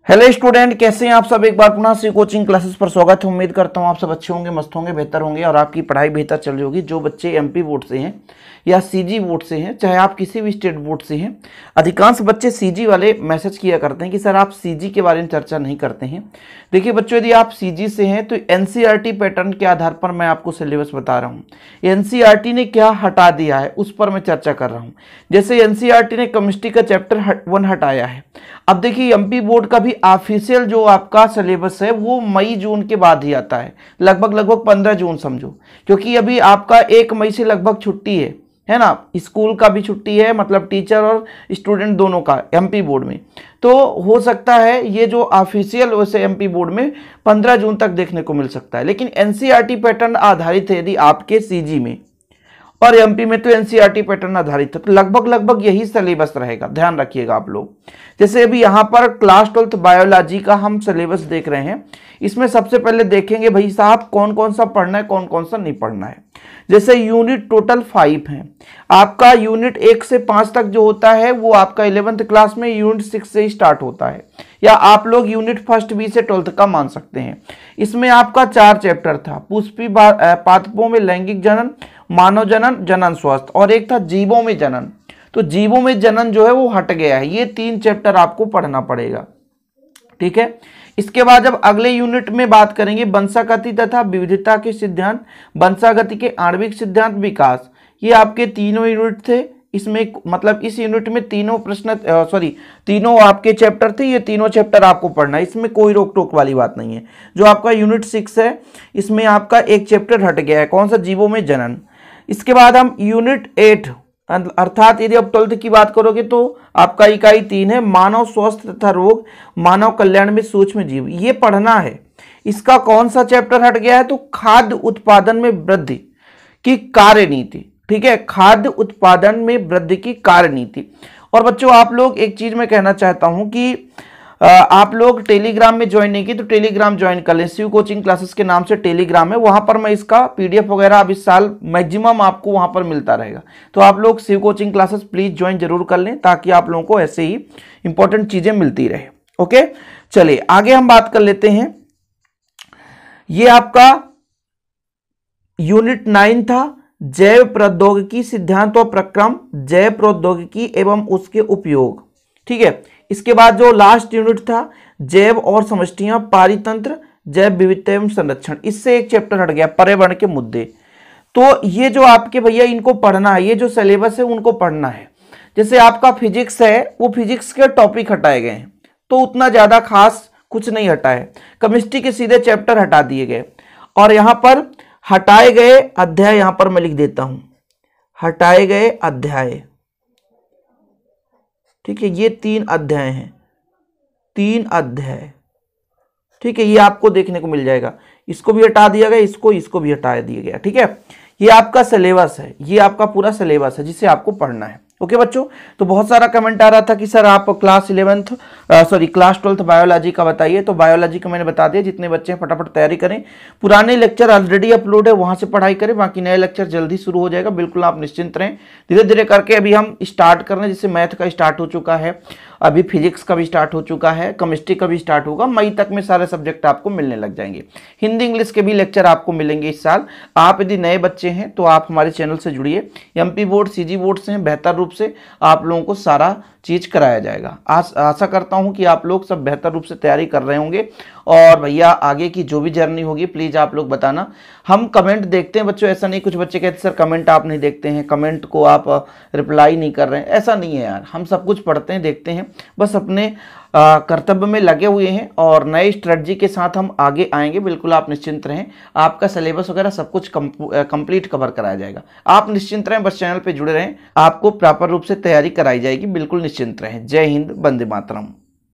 Hello student, कैसे हैं आप सब। एक बार पुनः सी कोचिंग क्लासेस पर स्वागत है। उम्मीद करता हूं आप सब अच्छे होंगे, मस्त होंगे, बेहतर होंगे और आपकी पढ़ाई बेहतर चल रही होगी। जो बच्चे एमपी बोर्ड से हैं या सीजी बोर्ड से हैं, चाहे आप किसी भी स्टेट बोर्ड से हैं, अधिकांश बच्चे सीजी वाले मैसेज किया करते हैं कि सर आप सीजी के बारे में चर्चा नहीं करते हैं। देखिए बच्चों, यदि आप सीजी से हैं तो एनसीईआरटी पैटर्न के आधार पर मैं आपको सिलेबस बता रहा हूँ। एनसीईआरटी ने क्या हटा दिया है उस पर मैं चर्चा कर रहा हूँ। जैसे एनसीईआरटी ने केमिस्ट्री का चैप्टर 1 हटाया है। अब देखिए एमपी बोर्ड का भी ऑफिशियल जो आपका सिलेबस है वो मई जून के बाद ही आता है, लगभग 15 जून समझो, क्योंकि अभी आपका 1 मई से लगभग छुट्टी है ना। स्कूल का भी छुट्टी है, मतलब टीचर और स्टूडेंट दोनों का एमपी बोर्ड में। तो हो सकता है ये जो ऑफिशियल वैसे एमपी बोर्ड में 15 जून तक देखने को मिल सकता है, लेकिन एनसीईआरटी पैटर्न आधारित है यदि आपके सीजी में और एमपी में, तो एनसीईआरटी पैटर्न आधारित है, तो लगभग यही सिलेबस रहेगा। ध्यान रखिएगा आप लोग। जैसे अभी यहाँ पर क्लास 12th बायोलॉजी का हम सिलेबस देख रहे हैं। इसमें सबसे पहले देखेंगे भाई साहब कौन कौन सा पढ़ना है, कौन कौन सा नहीं पढ़ना है। जैसे यूनिट टोटल 5 है आपका। यूनिट 1 से 5 तक जो होता है वो आपका 11th क्लास में यूनिट 6 से ही स्टार्ट होता है, या आप लोग यूनिट 1st बी से 12th का मान सकते हैं। इसमें आपका 4 चैप्टर था। पुष्पी पादपों में लैंगिक जनन, मानव जनन, जनन स्वास्थ्य, और एक था जीवों में जनन। तो जीवों में जनन जो है वो हट गया है। ये 3 चैप्टर आपको पढ़ना पड़ेगा, ठीक है। इसके बाद जब अगले यूनिट में बात करेंगे वंशागति तथा विविधता के सिद्धांत, वंशागति के आणविक सिद्धांत, विकास। ये आपके तीनों यूनिट थे। इसमें मतलब इस यूनिट में तीनों आपके चैप्टर थे। ये तीनों चैप्टर आपको पढ़ना है, इसमें कोई रोक टोक वाली बात नहीं है। जो आपका यूनिट 6 है इसमें आपका एक चैप्टर हट गया है, कौन सा, जीवों में जनन। इसके बाद हम यूनिट 8 अर्थात यदि आप 12th की बात करोगे तो आपका इकाई 3 है, मानव स्वास्थ्य तथा रोग, मानव कल्याण में सूक्ष्म जीव। ये पढ़ना है। इसका कौन सा चैप्टर हट गया है, तो खाद्य उत्पादन में वृद्धि की कार्यनीति, ठीक है। खाद्य उत्पादन में वृद्धि की कार्यनीति। और बच्चों आप लोग एक चीज मैं कहना चाहता हूं कि आप लोग टेलीग्राम में ज्वाइन नहीं की तो टेलीग्राम ज्वाइन कर लें। शिव कोचिंग क्लासेस के नाम से टेलीग्राम है, वहां पर मैं इसका पीडीएफ वगैरह अब इस साल मैक्सिमम आपको वहां पर मिलता रहेगा। तो आप लोग Shiv coaching classes please join जरूर कर लें, ताकि आप लोगों को ऐसे ही इंपॉर्टेंट चीजें मिलती रहे। ओके, चलिए आगे हम बात कर लेते हैं। ये आपका यूनिट 9 था, जैव प्रौद्योगिकी सिद्धांत और प्रक्रम, जैव प्रौद्योगिकी एवं उसके उपयोग, ठीक है। इसके बाद जो लास्ट यूनिट था जैव और समष्टियां, पारितंत्र, जैव विविधता एवं संरक्षण। इससे एक चैप्टर हट गया, पर्यावरण के मुद्दे। तो ये जो आपके भैया इनको पढ़ना है, ये जो सिलेबस है उनको पढ़ना है। जैसे आपका फिजिक्स है, वो फिजिक्स के टॉपिक हटाए गए हैं, तो उतना ज्यादा खास कुछ नहीं हटा है। केमिस्ट्री के सीधे चैप्टर हटा दिए गए, और यहां पर हटाए गए अध्याय यहां पर मैं लिख देता हूं, हटाए गए अध्याय, ठीक है। ये 3 अध्याय हैं, 3 अध्याय, ठीक है। ये आपको देखने को मिल जाएगा। इसको भी हटा दिया गया, इसको भी हटा दिया गया, ठीक है। ये आपका सिलेबस है, ये आपका पूरा सिलेबस है जिसे आपको पढ़ना है। ओके बच्चों, तो बहुत सारा कमेंट आ रहा था कि सर आप क्लास 12th बायोलॉजी का बताइए। तो बायोलॉजी का मैंने बता दिया। जितने बच्चे हैं फटाफट तैयारी करें। पुराने लेक्चर ऑलरेडी अपलोड है, वहां से पढ़ाई करें। बाकी नए लेक्चर जल्दी शुरू हो जाएगा, बिल्कुल आप निश्चिंत रहें। धीरे धीरे करके अभी हम स्टार्ट कर रहे हैं। जैसे मैथ का स्टार्ट हो चुका है, अभी फिजिक्स का भी स्टार्ट हो चुका है, केमिस्ट्री का भी स्टार्ट होगा। मई तक में सारे सब्जेक्ट आपको मिलने लग जाएंगे। हिंदी इंग्लिश के भी लेक्चर आपको मिलेंगे इस साल। आप यदि नए बच्चे हैं तो आप हमारे चैनल से जुड़िए। एमपी बोर्ड, सीजी बोर्ड से हैं, बेहतर रूप से आप लोगों को सारा चीज कराया जाएगा। आशा करता हूं कि आप लोग सब बेहतर रूप से तैयारी कर रहे होंगे। और भैया आगे की जो भी जर्नी होगी प्लीज आप लोग बताना। हम कमेंट देखते हैं बच्चों, ऐसा नहीं कुछ बच्चे कहते सर कमेंट आप नहीं देखते हैं, कमेंट को आप रिप्लाई नहीं कर रहे हैं। ऐसा नहीं है यार, हम सब कुछ पढ़ते हैं, देखते हैं, बस अपने कर्तव्य में लगे हुए हैं। और नए स्ट्रेटजी के साथ हम आगे आएंगे, बिल्कुल आप निश्चिंत रहें। आपका सिलेबस वगैरह सब कुछ कंप्लीट कवर कराया जाएगा। आप निश्चिंत रहें, बस चैनल पे जुड़े रहें, आपको प्रॉपर रूप से तैयारी कराई जाएगी। बिल्कुल निश्चिंत रहें। जय हिंद, वंदे मातरम।